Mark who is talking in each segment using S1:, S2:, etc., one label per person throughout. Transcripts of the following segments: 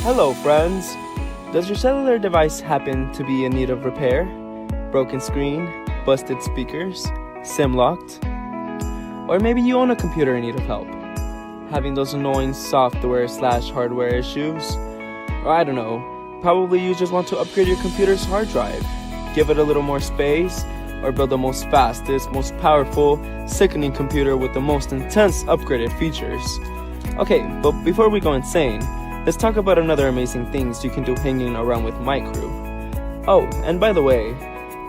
S1: Hello friends! Does your cellular device happen to be in need of repair? Broken screen, busted speakers, SIM locked? Or maybe you own a computer in need of help, having those annoying software/hardware issues? Or I don't know, probably you just want to upgrade your computer's hard drive, give it a little more space, or build the most fastest, most powerful, sickening computer with the most intense upgraded features. Okay, but before we go insane, let's talk about another amazing things you can do hanging around with my crew. Oh, and by the way,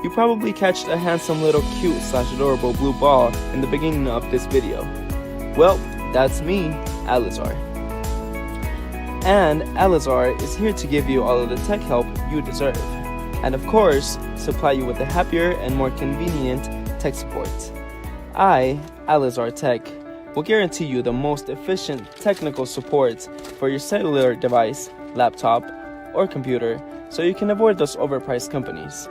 S1: you probably catched a handsome little cute/adorable blue ball in the beginning of this video. Well, that's me, Alesar. And Alesar is here to give you all of the tech help you deserve. And of course, supply you with a happier and more convenient tech support. I, Alesar Tech, will guarantee you the most efficient technical support for your cellular device, laptop, or computer so you can avoid those overpriced companies.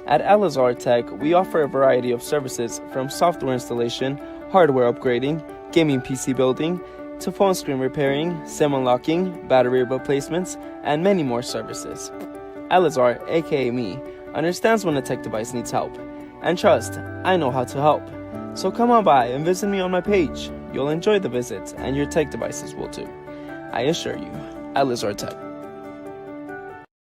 S1: At Alesar Tech, we offer a variety of services from software installation, hardware upgrading, gaming PC building, to phone screen repairing, SIM unlocking, battery replacements, and many more services. Alesar, aka me, understands when a tech device needs help. And trust, I know how to help. So come on by and visit me on my page. You'll enjoy the visit, and your tech devices will too. I assure you, Alesar Tech.